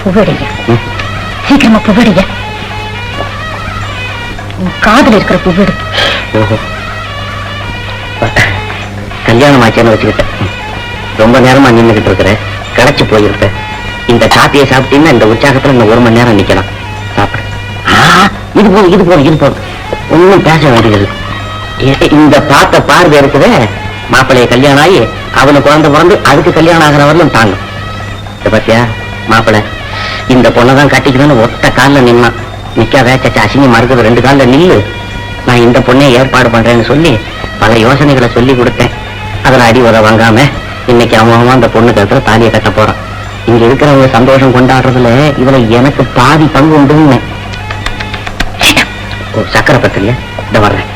புவடிங்க, சீக்கிரமா புவடிங்க. காதல் இருக்கிற புவடு. கல்யாணம் ஆச்சேன்னு வச்சுக்கிட்டேன். ரொம்ப நேரமா நின்றுகிட்டு இருக்கிறேன், களைச்சு போயிருப்பேன். இந்த காப்பியை சாப்பிட்டீங்கன்னா இந்த உற்சாகத்துல இந்த 1 மணி நேரம் நிக்கலாம். சாப்பிடு. இது போதும் இது போதும் இது போதும், ஒன்னும் பேச வேண்டியது. இந்த பார்த்த பார்வை இருக்குது, மாப்பிள்ளைய கல்யாணம் ஆகி அவனுக்கு குழந்தை பிறந்து அதுக்கு கல்யாணம் ஆகிறவர்களும் தாங்க. பாத்தியா மாப்பிள்ளை இந்த பொண்ணதான் கட்டிக்கணும்னு ஒத்த காலில் நின்னான். நிக்காத சச்சா அசிங்கமா இருக்குது, 2 காலில் நில்லு, நான் இந்த பொண்ணை ஏற்பாடு பண்றேன்னு சொல்லி பல யோசனைகளை சொல்லி கொடுத்தேன். அதில் அடி உத வாங்காம இன்னைக்கு அவன் அந்த பொண்ணு கழுத்துல தாலியை கட்ட போறான். இங்க இருக்கிறவங்க சந்தோஷம் கொண்டாடுறதுல இதுல எனக்கு பாதி பங்கு உண்டுன்னு. சக்கரை பத்தில இந்த வர்றேன்.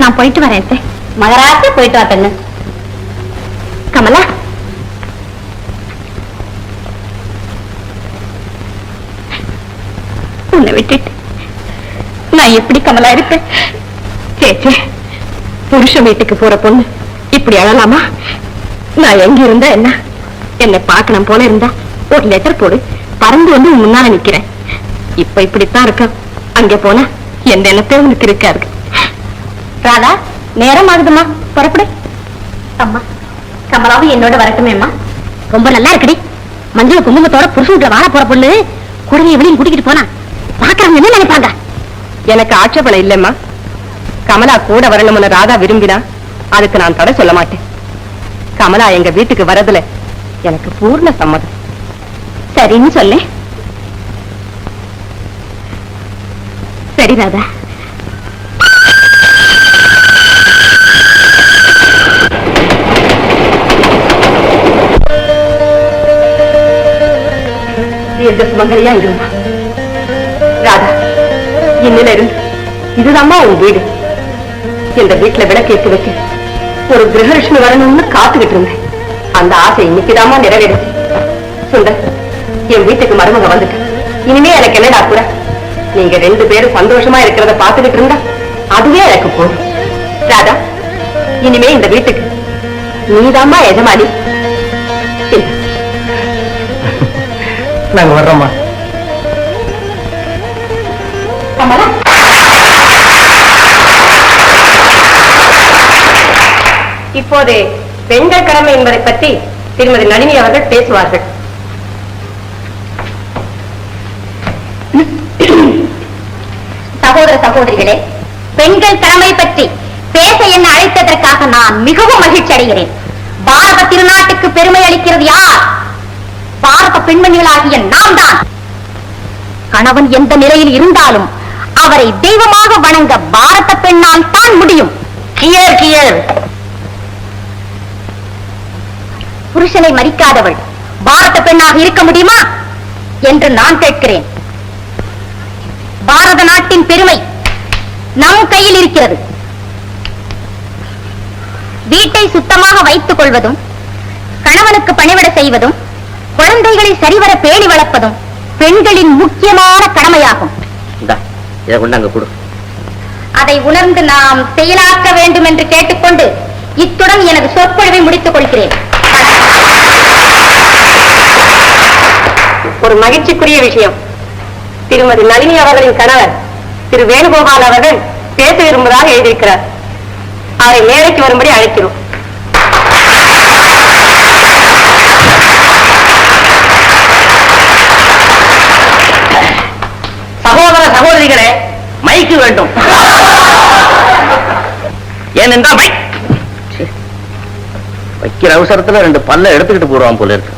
நான் போயிட்டு வரேன். மகராசி போயிட்டு வா பெண்ணு. கமலா, உன்னை விட்டுட்டு நான் எப்படி கமலா இருப்பேன்? சேச்சே, புருஷன் வீட்டுக்கு போற பொண்ணு இப்படி அழலாமா? நான் எங்க இருந்தா என்ன? என்னை பார்க்கணும் போல இருந்தா ஒரு லெட்டர் போடு, பறந்து வந்து முன்னால நிக்கிறேன். இப்ப இப்படித்தான் இருக்க, அங்க போனா எந்த எண்ணத்தையும் உனக்கு இருக்காது. ராதா, நேரம் ஆகுதுமா, புறப்படு. அம்மா, கமலாவும் என்னோட வரட்டுமேம்மா? ரொம்ப நல்லா இருக்குடி. மஞ்சள் குங்குமத்தோட புருஷன் வீட்டுல வாழ போற பொண்ணு கூடவே வெளியும் கூட்டிக்கிட்டு போனா பாக்குறவங்க என்ன நினைப்பாங்க? எனக்கு ஆட்சேபனை இல்லம்மா. கமலா கூட வரணும்னு ராதா விரும்பினா அதுக்கு நான் தடை சொல்ல மாட்டேன். கமலா எங்க வீட்டுக்கு வரதுல எனக்கு பூர்ண சம்மதம். சரின்னு சொல்ல. சரி ராதா. சுமங்கலியா இருந்தா ராதா, இன்னில இருந்து இதுதாம்மா உன் வீடு. இந்த வீட்டுல விளக்கேற்றி வச்சு ஒரு கிரகலட்சுமி வரணும்னு காத்துக்கிட்டு இருந்தேன். அந்த ஆசை இன்னைக்குதாம்மா நிறைவேறுச்சு. சுந்தர், என் வீட்டுக்கு மருமக வந்துட்டு இனிமே எனக்கு என்னடா கூட? நீங்க 2 பேரும் சந்தோஷமா இருக்கிறத பாத்துக்கிட்டு இருந்தா அதுவே எனக்கு போதும். ராதா, இனிமே இந்த வீட்டுக்கு நீதாம்மா எஜமானி. நாங்க வர்றோம்மா. இப்போது பெண்கள் கடமை என்பதை பற்றி திருமதி நளினி அவர்கள் பேசுவார்கள். சகோதர சகோதரிகளே, பெண்கள் கடமை பற்றி பேச என்ன அழைத்ததற்காக நான் மிகவும் மகிழ்ச்சி அடைகிறேன். பாரத திருநாட்டுக்கு பெருமை அளிக்கிறது யார்? பாரத பெண்மணிகளாகிய நாம் தான். கணவன் எந்த நிலையில் இருந்தாலும் அவரை தெய்வமாக வணங்க பாரத பெண்ணால் தான் முடியும். Gear gear. புருஷனை மதிக்காதவள் பாரத பெண்ணாக இருக்க முடியுமா என்று நான் கேட்கிறேன். பாரத நாட்டின் பெருமை நம் கையில் இருக்கிறது. வீட்டை சுத்தமாக வைத்துக் கொள்வதும், கணவனுக்கு பணிவிட செய்வதும், குழந்தைகளை சரிவர பேணி வளர்ப்பதும் பெண்களின் முக்கியமான கடமையாகும். அதை உணர்ந்து நாம் செயலாக்க வேண்டும் என்று கேட்டுக்கொண்டு இத்துடன் எனது சொற்பொழிவை முடித்துக் கொள்கிறேன். ஒரு மகிழ்ச்சிக்குரிய விஷயம், திருமதி நளினி அவர்களின் கணவர் திரு வேணுகோபால் அவர்கள் பேச விரும்புவதாக எழுதியிருக்கிறார். அவரை மேடைக்கு வரும்படி அழைக்கிறோம். சகோதர சகோதரிகளே, மைக்கு வேண்டும். ஏனென்றால் வைக்கிற அவசரத்துல 2 பல்ல எடுத்துக்கிட்டு போடுவான் போல இருக்கு.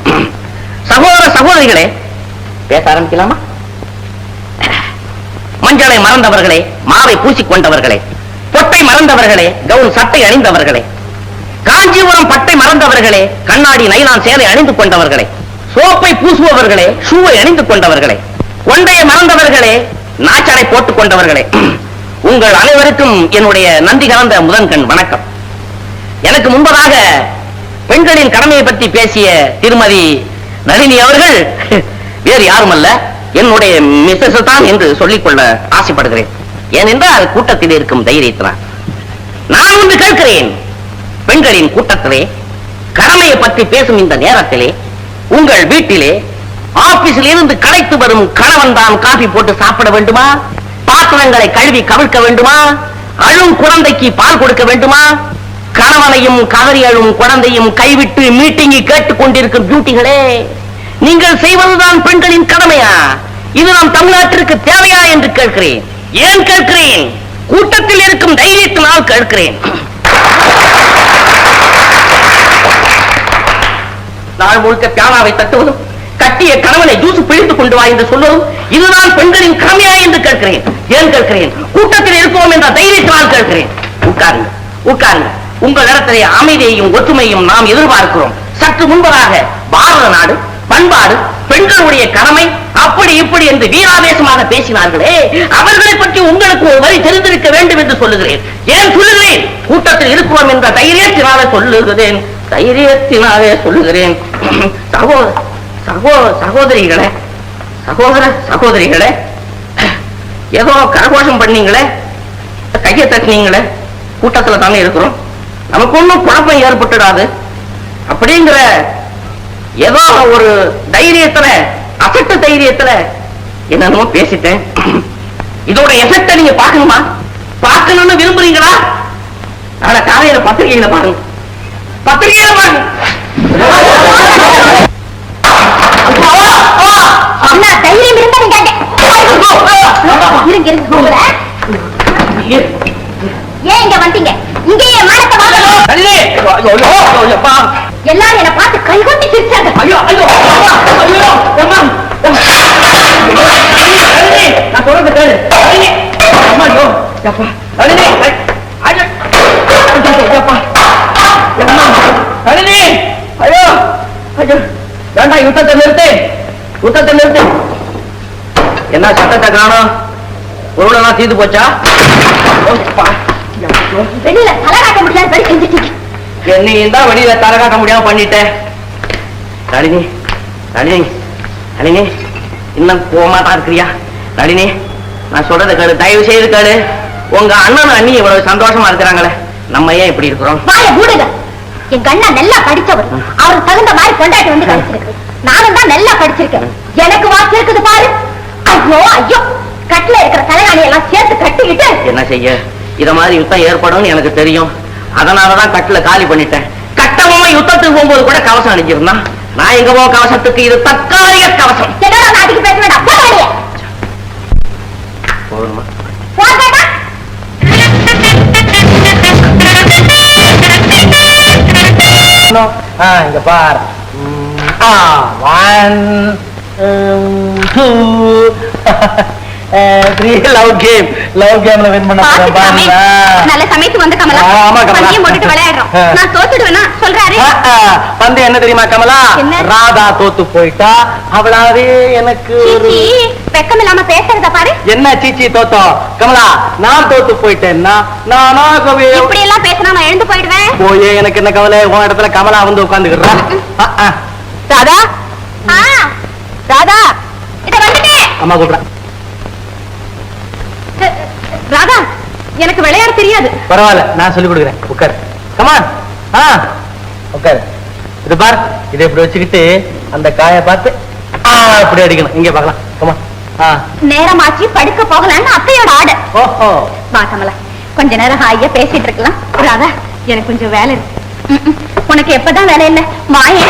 சகோதர சகோதரிகளே, பேச ஆரம்பிக்கலாமா? மஞ்சளை மறந்தவர்களே, மாவை பூசிக்கொண்டவர்களே, பொட்டை மறந்தவர்களே, கவுன் சட்டை அணிந்தவர்களே, காஞ்சிபுரம் பட்டை மறந்தவர்களே, கண்ணாடி நைலான் சேலை அணிந்து கொண்டவர்களே, சோப்பை பூசுபவர்களே, ஷூவை அணிந்து கொண்டவர்களே, கொண்டையை மறந்தவர்களே, நாச்சடை போட்டுக் கொண்டவர்களே, உங்கள் அனைவருக்கும் என்னுடைய நன்றி கலந்த முதன்கண் வணக்கம். எனக்கு முன்பதாக பெண்களின் கடமையை பற்றி பேசிய திருமதி நளினி அவர்கள் வேறு யாருமல்ல, என்னுடைய மிஸ்ஸஸ் தான் என்று சொல்லிக்கொள்ள ஆசைப்படுகிறேன். ஏனென்றால் கூட்டத்தில் இருக்கும் தைரியத்தினால். நான் ஒன்று கேட்கிறேன், பெண்களின் கூட்டத்திலே கடமையை பற்றி பேசும் இந்த நேரத்திலே உங்கள் வீட்டிலே ஆபீஸில் இருந்து களைத்து வரும் கணவன் தான் காபி போட்டு சாப்பிட வேண்டுமா? பாத்திரங்களை கழுவி கவிழ்க்க வேண்டுமா? அழும் குழந்தைக்கு பால் கொடுக்க வேண்டுமா? கணவனையும் கதறி அழும் குழந்தையும் கைவிட்டு மீட்டிங்கை கேட்டுக் கொண்டிருக்கும் டியூட்டிகளே, நீங்கள் செய்வதுதான் பெண்களின் கடமையா? இது நம் தமிழ்நாட்டிற்கு தேவையா என்று கேட்கிறேன். ஏன் கேட்கிறேன்? கூட்டத்தில் இருக்கும் தைரியத்தினால் கேட்கிறேன். நாள் முழுக்க பியானாவை தட்டுவதும் கட்டிய கணவனை ஜூசு பிழித்து கொண்டு வா என்று சொல்வதும் இதுதான் பெண்களின் கடமையா என்று கேட்கிறேன். ஏன் கேட்கிறேன்? கூட்டத்தில் இருப்போம் என்ற தைரியத்தினால் கேட்கிறேன். உட்காருங்க, உட்காருங்க. உங்கள் இடத்திலே அமைதியையும் ஒற்றுமையும் நாம் எதிர்பார்க்கிறோம். சற்று முன்பதாக பாரத நாடு, பண்பாடு, பெண்களுடைய கடமை, அப்படி இப்படி என்று வீராவேசமாக பேசினார்களே, அவர்களை பற்றி உங்களுக்கு ஒரு வரி தெரிந்திருக்க வேண்டும் என்று சொல்லுகிறேன். ஏன் சொல்லுகிறேன்? கூட்டத்தில் இருக்கிறோம் என்ற தைரியத்தினாலே சொல்லுகிறேன். தைரியத்தினாலே சொல்லுகிறேன். சகோதரிகளே, சகோதரிகளே, ஏதோ கரகோஷம் பண்ணீங்களே, கையை தட்டினீங்களே, கூட்டத்துல தானே இருக்கிறோம், நமக்கு ஒன்றும் குழப்பம் ஏற்பட்டுடாது அப்படிங்கிற ஏதோ ஒரு தைரியத்துல, அசட்டு தைரியத்துல என்னமோ பேசிட்டேன். இதோட எஃபெக்ட நீங்க பார்க்கணுமா? பார்க்கணும்னு விரும்புறீங்களா? நாளை காலையில பத்திரிகையில பாருங்க, பத்திரிகையில பாருங்க. தைரியம் இருந்தா ஏன் இங்க வந்தீங்க? இங்கேயே மானத்தை எல்லாரும் என்ன பார்த்து கைகொட்டி சிரிச்சாங்க. ஐயோ ஐயோ நான் சொல்றது கேளு. வேண்டாம், யுத்தத்தை நிறுத்து, யுத்தத்தை நிறுத்து. என்ன சத்தத்தை காணோம்? ஒருவனா தீர்த்து போச்சா? வெளியில தலை காட்ட முடியாது செஞ்சுட்டீங்க. என்னையும் தான் வெளியில தலை காட்ட முடியாம பண்ணிட்டேன். நளினி, நளினி, நளினி, இன்னும் கோமாதான் இருக்கிறியா? நளினி, நான் சொல்றதை கேளு, தயவு செய்து கேளு. உங்க அண்ணன் அண்ணி இவ்வளவு சந்தோஷமா இருக்கிறாங்களே, நம்ம ஏன் இப்படி இருக்கிறோம்? வாய மூடுங்க. எங்க அண்ணா நல்லா படிச்சவர், அவருக்கு தகுந்த மாதிரி கொண்டாட்டி வந்து படிச்சிருக்கு. நானும் தான் நல்லா படிச்சிருக்கேன், எனக்கு வாக்கு இருக்குது பாரு. ஐயோ ஐயோ, கட்டில இருக்கிற தலைகாணி எல்லாம் சேர்த்து கட்டிக்கிட்டு என்ன செய்ய? இத மாதிரி யுத்தம் ஏற்படும் எனக்கு தெரியும், அதனாலதான் கட்டில காலி பண்ணிட்டேன். கட்டமா யுத்தத்துக்கு போகும்போது கூட கவசம் அணிஞ்சிருந்தான். நான் எங்க போக கவசத்துக்கு? இது தற்காலிக கவசம். நாட்டுக்கு பேச வேண்டாம், போதுமா? இங்க பார். 1 2 லவ் கேம்ல வின் பண்ண நல்ல சமயத்துக்கு வந்து கமலா. ஆமா கமலா, பந்தயம் போட்டுட்டு விளையாடுறோம். நான் தோத்துடுவேனா சொல்றாரு. பந்தயம் என்ன தெரியுமா கமலா? ராதா தோத்து போயிட்டா, அவளாவே எனக்கு வெக்கம் இல்லாம பேசுறத பாரு. என்ன சீச்சி தோத்தோம் கமலா? நான் தோத்து போயிட்டேன்னா நானாகவே இப்படி எல்லாம் பேசினா நான் எழுந்து போயிடுவேன். போயே, எனக்கு என்ன கவலை? உன் இடத்துல கமலா வந்து உட்கார்ந்துக்கிறா. ராதா, ராதா, இத வந்துட்டே. அம்மா கூப்பிடுறேன். ராதா, எனக்கு விளையாட தெரியாது. பரவாயில்ல, நான் சொல்லி கொடுக்குறேன். உட்கார், கமான். உட்கார். இது பார், இதை இப்படி வச்சுக்கிட்டு அந்த காயை பார்த்து இப்படி அடிக்கணும். இங்கே பார்க்கலாம். கமான். நேரமாச்சு, படுக்க போகலான்னு அத்தையோட ஆர்டர். ஓஹோ, வா கமலா, கொஞ்ச நேரம் ஹாயா பேசிட்டு இருக்கலாம். ராதா, எனக்கு கொஞ்சம் வேலை இருக்கு. உனக்கு எப்பதான் வேலை இல்ல? மாயே,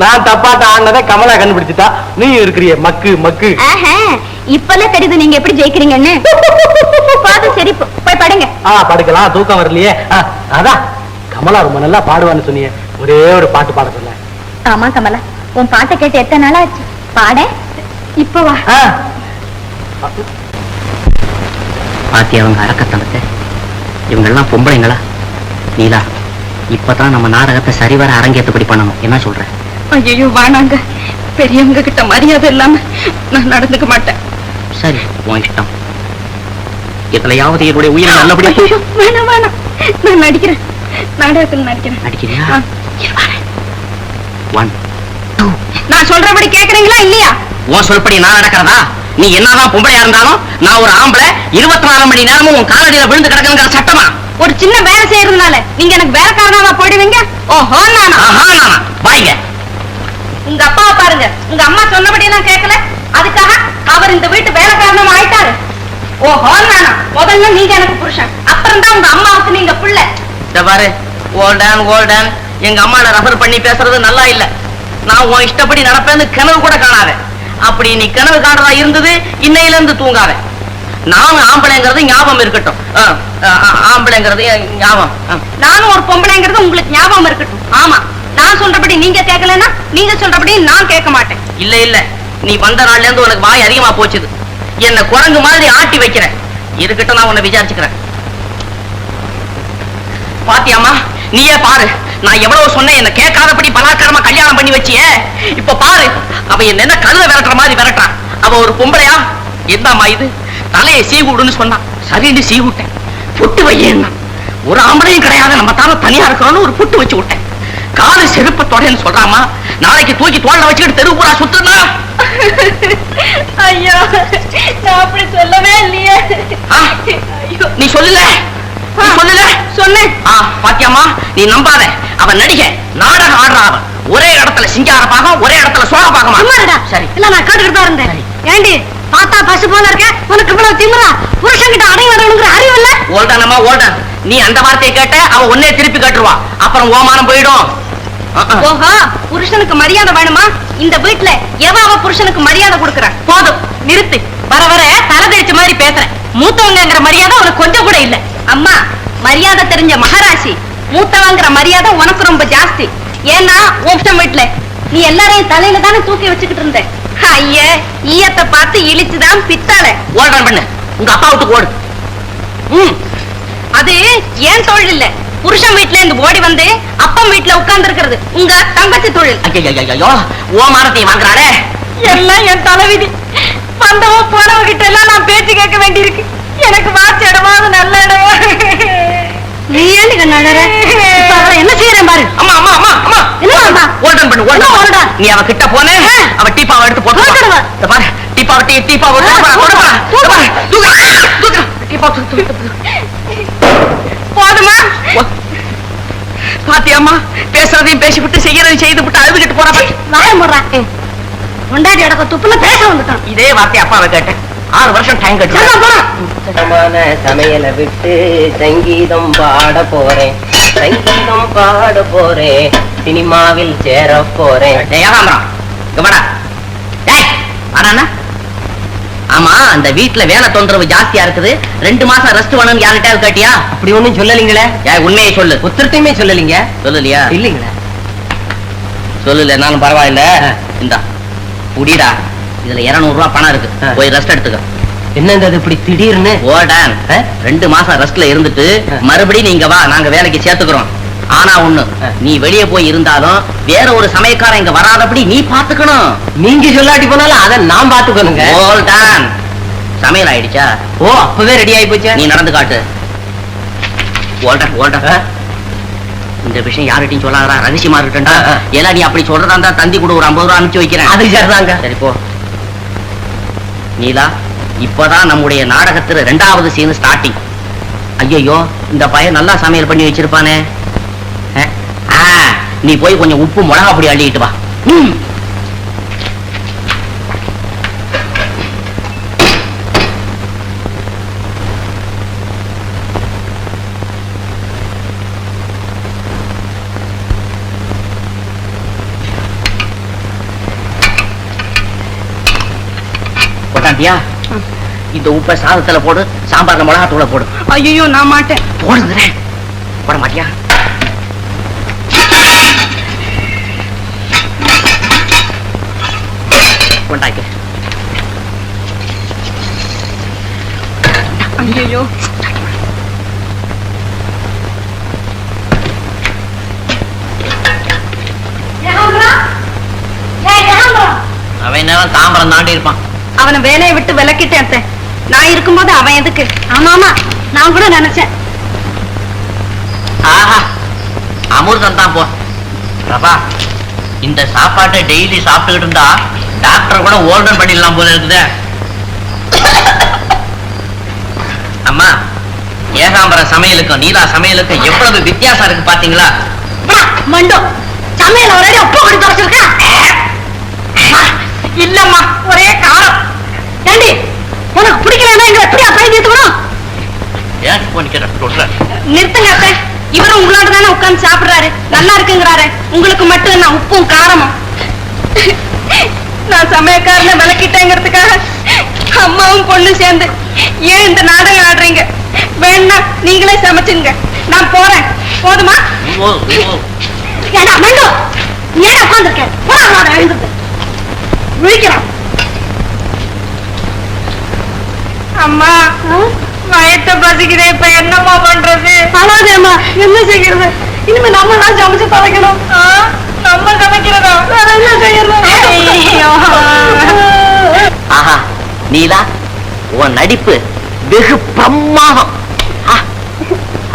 நான் தப்பாட்ட ஆனதை கமலா கண்டுபிடிச்சிட்டா. நீ இருக்கிறிய மக்கு மக்கு. இப்பெல்லாம் தெரியுது நீங்க எப்படி ஜெயிக்கிறீங்கன்னு. சரி, போய் படுங்க. படுக்கலாம், தூக்கம் வரலையே. அதான் கமலா ரொம்ப நல்லா பாடுவான்னு சொன்னீங்க, ஒரே ஒரு பாட்டு பாட சொல்ல. ஆமா கமலா, உன் பாட்டை கேட்டு எத்தனை நாள் ஆச்சு? பாட இப்ப வா. பாத்தி அவங்க அரக்கத்தனத்தை. இவங்க எல்லாம் பொம்பளைங்களா? நீலா, இப்பதான் நம்ம நாடகத்தை சரிவர அரங்கேற்றபடி பண்ணணும். என்ன சொல்ற? ஐயோ வானாங்க, பெரியவங்க கிட்ட மரியாதை இல்லாம நான் நடந்துக்க மாட்டேன். சரி, உன் இஷ்டம். எதுலையாவது என்னுடைய உயிரை நல்லபடியா ஐயோ, வேணாம் வேணாம், நான் நடிக்கிறேன், நாடகத்தில் நடிக்கிறேன். நடிக்கிறியா? ஆ. 1 2. நான் சொல்றபடி கேக்குறீங்களா இல்லையா? உன் சொல்படி நான் நடக்கிறதா? நீ என்னதான் பொம்பளையா இருந்தாலும் நான் ஒரு ஆம்பளை 24 மணி நேரமும் உன் காலடியில விழுந்து கிடக்குங்கிற சட்டமா? ஒரு சின்ன வேலை செய்யறதுனால நீங்க எனக்கு வேலைக்காரனாவா போயிடுவீங்க? ஓஹோ, நானா? ஆஹா, நானா? வாங்க. உங்க அப்பாவை பாருங்க, உங்க அம்மா சொன்னபடி நான் கேட்கல, அதுக்காக அவர் இந்த வீட்டு வேலைக்காரனும் ஆயிட்டாரு. ஓஹோ, நானா? முதல்ல நீங்க எனக்கு புருஷன், அப்புறம் தான் உங்க அம்மாவுக்கு நீங்க பிள்ளை. இந்த பாரு, ஓல்டன் எங்க அம்மாவை ரெஃபர் பண்ணி பேசுறது நல்லா இல்ல. நான் உன் இஷ்டப்படி நடப்பேன்னு கனவு கூட காணாத. அப்படி நீ கனவு காணறதா இருந்தது, இன்னையில இருந்து தூங்காத. நானும் ஆம்பளைங்கிறது ஞாபகம் இருக்கட்டும். ஆம்பளைங்கிறது ஞாபகம். நானும் ஒரு பொம்பளைங்கிறது உங்களுக்கு ஞாபகம் இருக்கட்டும். ஆமா, நான் சொல்றபடி நீங்க கேட்கலன்னா நீங்க சொல்றபடி நான் கேட்க மாட்டேன். இல்ல நீ வந்த நாள்ல இருந்து உனக்கு வாய் அதிகமா போச்சுது. என்ன குரங்கு மாதிரி ஆட்டி வைக்கிறேன். இருக்கட்டும், நான் உன்னை விசாரிச்சுக்கிறேன். பாத்தியாமா, நீயே பாரு, நான் எவ்வளவு சொன்னேன், என்ன கேட்காதபடி பலாத்காரமா கல்யாணம் பண்ணி வச்சியே. இப்ப பாரு, அவ என்ன கழுத விரட்டுற மாதிரி விரட்டான். அவ ஒரு பொம்பளையா? என்னம்மா இது, தலையை சீவுடுன்னு சொன்னான். சரின்னு சீவுட்டேன். புட்டு வையேன்னா ஒரு ஆம்பளையும் கிடையாது, நம்ம தானே தனியா இருக்கிறோம்னு ஒரு புட்டு வச்சு விட்டேன். காலு செருப்ப தொடன்னு சொல்றாமா, நாளைக்கு தூக்கி தோல்ல வச்சுக்கிட்டு தெரு பூரா சுத்துனா. ஐயோ, நான் அப்படி சொல்லவே இல்லையே. நீ சொல்லல சொன்னேன். பாத்தியாமா, நீ நம்பாத. அவன் நடிகை, நாடகம் ஆடுறா. அவன் ஒரே இடத்துல சிங்கார பாகம், ஒரே இடத்துல சோழ பாகமா. சரி, இல்ல நான் கேட்டுக்கிட்டு தான் இருந்தேன். ஏண்டி பார்த்தா பசு போல இருக்க, உனக்கு இவ்வளவு திமிரா? புருஷன்கிட்ட அடங்கி வரணுங்கிற அறிவு இல்ல? ஓல்டன், நீ அந்த வார்த்தையை கேட்ட அவ ஒன்னே திருப்பி கேட்டுருவா. அப்புறம் ஓமானம் போயிடும். ஓஹோ, புருஷனுக்கு மரியாதை வேணுமா? இந்த வீட்டுல எவ புருஷனுக்கு மரியாதை கொடுக்கற? போதும், நிறுத்து. வர வர தலை தெரிச்ச மாதிரி பேசுற. மூத்தவங்கிற மரியாதை உனக்கு கொஞ்சம் கூட இல்ல. அம்மா, மரியாதை தெரிஞ்ச மகாராசி, மூத்தவங்கிற மரியாதை உனக்கு ரொம்ப ஜாஸ்தி. ஏன்னா உன் வீட்டுல நீ எல்லாரையும் தலையில தானே தூக்கி வச்சுக்கிட்டு இருந்த. ஐயே, ஈயத்தை பார்த்து இழிச்சுதான் பித்தாள. ஓல்டன் பண்ணு, உங்க அப்பா விட்டு ஓடு. அது ஏன் தொழில் இல்ல, புருஷன் வீட்டுல இருந்து ஓடி வந்து அப்பம் வீட்டுல உட்கார்ந்து இருக்கிறது உங்க தங்கச்சி தொழில். ஐயோ, ஓமானத்தை வாங்குறாளே. எல்லாம் என் தலைவிதி. வந்தவன் போனவங்க கிட்ட எல்லாம் நான் பேச்சு கேட்க வேண்டியிருக்கு. எனக்கு வாட்சி இடமாவது நல்ல இடமா. நீ ஏன் என்ன செய்யறேன் பாரு. அம்மா அம்மா அம்மா அம்மா, என்ன ஓல்டன் பண்ணு, ஓல்டன். நீ அவ கிட்ட போனே, அவ டீப்பாவை எடுத்து போட்டு பாரு. டீப்பாவை போதுமா? பாத்தியம்மா, பேசுறதையும் பேசிவிட்டு செய்யறதையும் செய்து விட்டு அழுதுகிட்டு போற. வாயம் போடுறேன். கொண்டாடி அடக்க துப்புல பேச வந்துட்டான். இதே வார்த்தை அப்பாவை கேட்டேன். 6 வருஷம் டைம் சுத்தமான சமையலை விட்டு சங்கீதம் பாட போறேன், சினிமாவில் சேர போறேன். ஆமா, அந்த வீட்டுல வேலை தொந்தரவு ஜாஸ்தியா இருக்குது. 2 மாசம் ரெஸ்ட் வேணும்னு யார்கிட்ட கேட்டியா? அப்படி ஒண்ணும் சொல்லலீங்களே. உண்மையை சொல்லு. ஒருத்தருத்தையுமே சொல்லலீங்க. சொல்லலையா? இல்லீங்களே. சொல்லல, நானும் பரவாயில்ல. இந்தா புடிடா, இதுல 200 ரூபாய் பணம் இருக்கு. போய் ரெஸ்ட் எடுத்துக்க. என்னது அது இப்படி திடீர்னு? ஓல்டன், 2 மாசம் ரெஸ்ட்ல இருந்துட்டு மறுபடியும் நீங்க வா, நாங்க வேலைக்கு சேர்த்துக்கிறோம். ஆனா ஒண்ணு, நீ வெளியே போய் இருந்தாலும் வேற ஒரு சமயக்காரன் இங்க வராதபடி நீ பாத்துக்கணும். நீங்க சொல்லாட்டி போனாலும் அதை நான் பாத்துக்கணுங்க. ஓல்டன், சமையல் ஆயிடுச்சா? ஓ, அப்பவே ரெடி ஆயி போச்சு. நீ நடந்து காட்டு. ஓல்டன், இந்த விஷயம் யார்கிட்டையும் சொல்லாதடா, ரகசியமா இருக்கட்டா. ஏன்னா நீ அப்படி சொல்றதா இருந்தா தந்தி கூட ஒரு 50 ரூபாய் அனுப்பிச்சு வைக்கிறேன். அது சரிதாங்க. சரி போ. நீலா, இப்பதான் நம்முடைய நாடகத்துல 2வது சீன் ஸ்டார்டிங். ஐயோ, இந்த பையன் நல்லா சமையல் பண்ணி வச்சிருப்பானே. நீ போய் கொஞ்சம் உப்பு மிளகா பொடி அள்ளிட்டு வா. போட்டாண்டியா? இந்த உப்பை சாதத்துல போடு, சாம்பார்ல மிளகாத்தூளை போடு. ஐயோ, நான் மாட்டேன். போடுங்கிறேன். போட மாட்டியா? கொண்டாக்கி. ஐயோ, அவன் நேரம் தாம்பரம் தாண்டி இருப்பான். அவனை வேலையை விட்டு விலக்கிட்டேன். நான் இருக்கும்போது அவன் எதுக்கு? ஆமா ஆமா, நான் கூட நினைச்சேன். ஆஹா, அமிர்தம் தான் போ. பிரபா, இந்த சாப்பாட்டை டெய்லி சாப்பிட்டுக்கிட்டு இருந்தா டாக்டர் கூட ஓல்டன் பண்ணிடலாம் போல இருக்குதே. அம்மா, ஏகாம்பரம் சமையலுக்கும் நீலா சமையலுக்கும் எவ்வளவு வித்தியாசம் இருக்கு பாத்தீங்களா? மண்டோ, சமையல் ஒரே உப்பு கொடி துறைச்சிருக்கா? இல்லம்மா, ஒரே காரம். ஏண்டி, உனக்கு பிடிக்கலன்னா எங்க எப்படியா போய் நிறுத்தணும்? ஏன் சொல்றேன்? நிறுத்துங்க அத்தை. இவரும் உங்களோட தானே உட்கார்ந்து சாப்பிடுறாரு, நல்லா இருக்குங்கிறாரு. உங்களுக்கு மட்டும் என்ன உப்பும் காரமும்? நான் சமயக்காரனை விளக்கிட்டேங்கிறதுக்காக அம்மாவும் பொண்ணு சேர்ந்து ஏன் இந்த நாடகம் ஆடுறீங்க? வேணா நீங்களே சமைச்சுங்க, நான் போறேன். போதுமா? ஏடா மண்டோ, நீ ஏன் உட்கார்ந்துருக்க? போறாங்க எழுந்துட்டு விழிக்கிறான். அம்மா, வயத்த பசிக்குதே, இப்ப என்னம்மா பண்றது? அம்மா, என்ன செய்யறது? இனிமே நம்ம தான் சமைச்சு பழக்கணும். நம்ம சமைக்கிறதா? வேற என்ன செய்யறது? ஆஹா, நீலா, உன் நடிப்பு வெகு பிரமாதம்.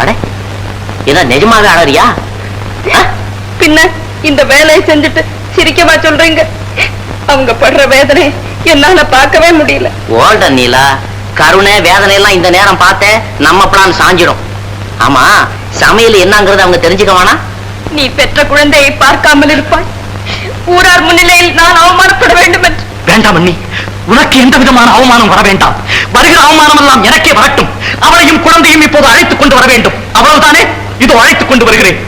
அட, என்ன நிஜமாக அழறியா? பின்ன இந்த வேலையை செஞ்சுட்டு சிரிக்கவா சொல்றீங்க? அவங்க படுற வேதனை என்னால பார்க்கவே முடியல. ஓல்டன் நீலா, கருணை வேதனை எல்லாம் இந்த நேரம் பார்த்தேன் நம்ம பிளான் சாஞ்சிடும். ஆமா, சமையல் என்னங்கிறது அவங்க தெரிஞ்சுக்கவானா? நீ பெற்ற குழந்தையை பார்க்காமல் இருப்பாய். ஊரார் முன்னிலையில் நான் அவமானப்பட வேண்டும் என்று. வேண்டாம் அண்ணி, உனக்கு எந்த விதமான அவமானம் வர வேண்டாம். வருகிற அவமானம் எல்லாம் எனக்கே வரட்டும். அவளையும் குழந்தையும் இப்போது அழைத்துக் கொண்டு வர வேண்டும். அவ்வளவுதானே? இதோ அழைத்துக் கொண்டு வருகிறேன்.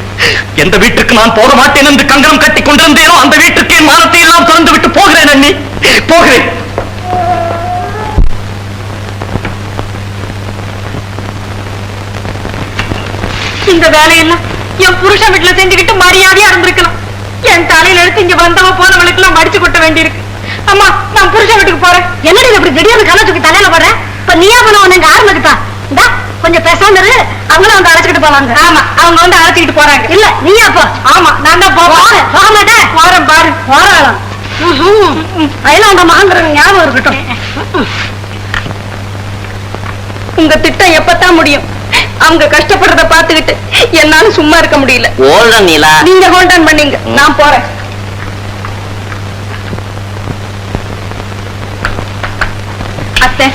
எந்த வீட்டுக்கு நான் போக மாட்டேன் என்று கங்கணம் கட்டி கொண்டிருந்தேனோ அந்த வீட்டுக்கு என் மானத்தை எல்லாம் திறந்து விட்டு போகிறேன் அண்ணி, போகிறேன். இந்த வேலையெல்லாம் என் புருஷன் வீட்டுல செஞ்சுக்கிட்டு மரியாதையா இருந்திருக்கலாம். என் தலையில எடுத்து இங்க வந்தவ போனவளுக்கு எல்லாம் மடிச்சு கொட்ட வேண்டியிருக்கு. அம்மா, நான் புருஷன் வீட்டுக்கு போறேன். என்னடி இப்படி திடீர்னு கலை தூக்கி தலையில போடுறேன்? இப்ப நீயா பண்ணுவோம் எங்க ஆரம்பிக்கிட்டா? இந்தா கொஞ்சம் பேசாம இரு, அவங்களும் வந்து அழைச்சிக்கிட்டு போவாங்க. ஆமா, அவங்க வந்து அழைச்சிக்கிட்டு போறாங்க. இல்ல நீயா போ. ஆமா, நான் தான் போக மாட்டேன். போறேன் பாரு, போறாளாம். அதெல்லாம் அந்த மகங்கிறது ஞாபகம் இருக்கட்டும். உங்க திட்டம் எப்பத்தான் முடியும்? அவங்க கஷ்டப்படுறத பாத்துக்கிட்டு என்னால சும்மா இருக்க முடியல. ஓல்டன் நீலா, நீங்க ஹோல்டன் பண்ணீங்க, நான் போறேன். அத்தை,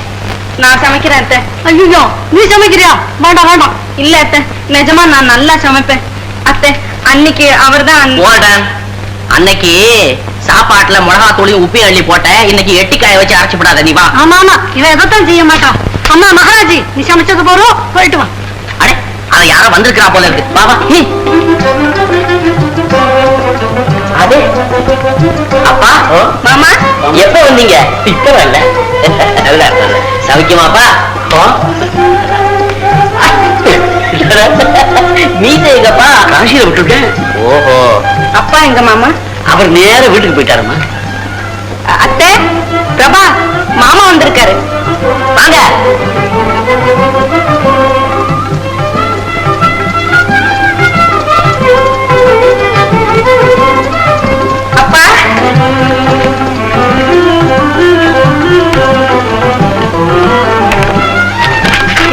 நான் சமைக்கிறேன் அத்தை. ஐயோ, நீ சமைக்கிறியா? வேண்டாம் வேண்டாம். இல்ல அத்தை, நிஜமா நான் நல்லா சமைப்பேன். அத்தை, அன்னைக்கு அவர்தான் ஓல்டன், அன்னைக்கு சாப்பாட்டுல மிளகா தூளையும் உப்பையும் அள்ளி போட்டேன். இன்னைக்கு எட்டிக்காய வச்சு அரைச்சு விடாத, நீ வா. ஆமா ஆமா, இவன் எதைத்தான் செய்ய மாட்டான். அம்மா மகாராஜி, நீ சமைச்சது போறோம், போயிட்டு வா. அடே, அவன் யாரோ வந்திருக்கிறா போல இருக்கு. வா வா. அதே அப்பா, மாமா, எப்ப வந்தீங்க? இப்ப வரல. நல்லா இருக்க சமைக்குமாப்பா? நீங்க எங்கப்பா? காசியில விட்டுருக்கேன். ஓஹோ, அப்பா எங்க மாமா? அவர் நேர வீட்டுக்கு போயிட்டாருமா. அத்தை, பிரபா, மாமா வந்திருக்காரு. வாங்க. அப்பா,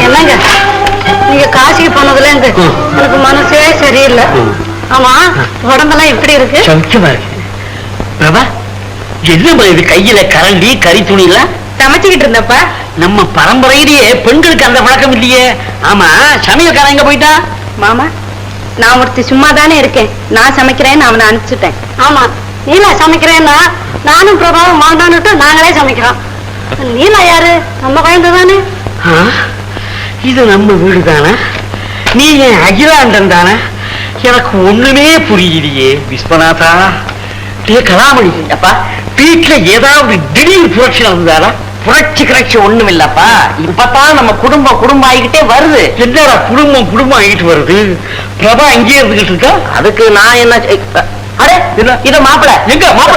என்னங்க நீங்க காசிக்கு போனதுல இருந்து எனக்கு மனசே சரியில்லை. ஆமா, உடம்பெல்லாம் எப்படி இருக்கு? சௌக்கியமா இருக்கு. பிரபா, என்னமா இது கையில கரண்டி கறி துணி இல்ல? சமைச்சுக்கிட்டு இருந்தப்பா. நம்ம பரம்பரையிலேயே பெண்களுக்கு அந்த வழக்கம் இல்லையே. ஆமா, சமையல்காரன் எங்க போயிட்டா? மாமா, நான் ஒருத்தி சும்மா தானே இருக்கேன். நான் சமைக்கிறேன்னு அவனை அனுப்பிச்சுட்டேன். ஆமா, நீலா சமைக்கிறேன்னா நானும் பிரபாவும் வாண்டான்னுட்டு நாங்களே சமைக்கிறோம். நீலா யாரு? நம்ம குழந்தை தானே. இது நம்ம வீடு தானே? நீ என் அகிலாண்டன் தானே? எனக்கு ஒண்ணுமே புரியலையே. விஸ்வநாதா, கலாமணி, அப்பா வீட்டுல ஏதாவது திடீர் புரட்சி நடந்தாரா? புரட்சி கிளர்ச்சி ஒண்ணும் இல்லப்பா. இப்பதான் நம்ம குடும்பம் ஆகிக்கிட்டே வருது. என்னடா குடும்பம் ஆகிட்டு வருது? பிரபா இங்கே இருந்துகிட்டு இருக்கா? அதுக்கு நான் என்ன? அரே, இத மாப்பிள எங்க? வாங்க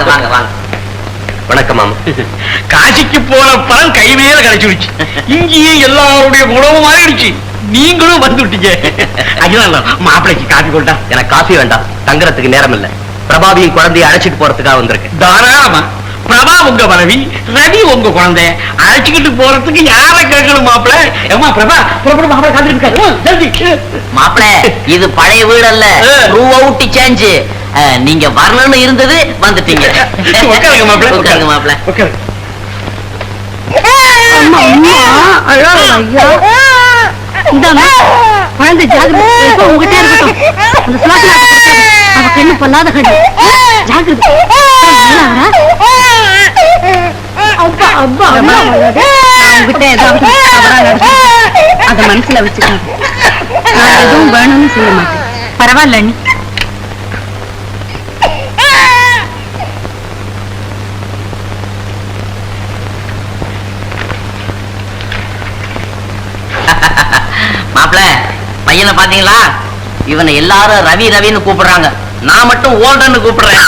வாங்க வாங்க. வணக்கம் மாமா. காசிக்கு போன பணம் கை மேல கிடைச்சிருச்சு. இங்கேயே எல்லாருடைய உணவும் மாறிடுச்சு. நீங்களும் வந்துட்டீங்க. அகிலாம் மாப்பிளைக்கு காபி கொண்டா. எனக்கு காபி வேண்டாம், தங்குறதுக்கு நேரம் இல்ல. பிரபாவியும் குழந்தைய அழைச்சிட்டு போறதுக்காக வந்திருக்கேன். தாராளமா பிரபா உங்க மனைவி, ரவி உங்க குழந்தை. அழைச்சுக்கிட்டு போறதுக்கு யார கேட்கணும் மாப்பிள? ஏமா பிரபா புறப்பட மாப்பிள காத்துட்டு ஜல்தி. மாப்பிள இது பழைய வீடு அல்ல, த்ரூ அவுட் சேஞ்ச். நீங்க வரணும்னு இருந்தது, வந்துட்டீங்க. உட்காருங்க மாப்பிள, உட்காருங்க மாப்பிள. உட்காருங்க. குழந்தை ஜாகிரதை, உங்ககிட்ட இருக்கட்டும். அந்த சுவாசனா அவ கண்ணு பொல்லாத கண்ணு. ஜாகிரதை. அப்பா அப்பா உங்ககிட்ட ஏதாவது தவறா நடக்கும், அத மனசுல வச்சுக்காங்க. நான் எதுவும் வேணும்னு சொல்ல மாட்டேன். பரவாயில்ல அண்ணி. மாப்பிள பையனை பாத்தீங்களா? இவனை எல்லாரும் ரவி ரவின்னு கூப்பிடுறாங்க, நான் மட்டும் ஓல்டன்னு கூப்பிடுறேன்.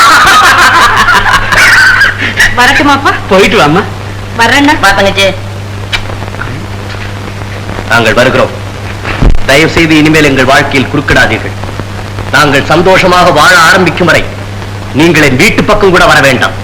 வரட்டுமாப்பா? போயிட்டு வாமா. வர்றேன்னா பாத்தங்கச்சி. நாங்கள் வருகிறோம். தயவு செய்து இனிமேல் எங்கள் வாழ்க்கையில் குறுக்கிடாதீர்கள். நாங்கள் சந்தோஷமாக வாழ ஆரம்பிக்கும் வரை நீங்கள் என் வீட்டு பக்கம் கூட வர வேண்டாம்.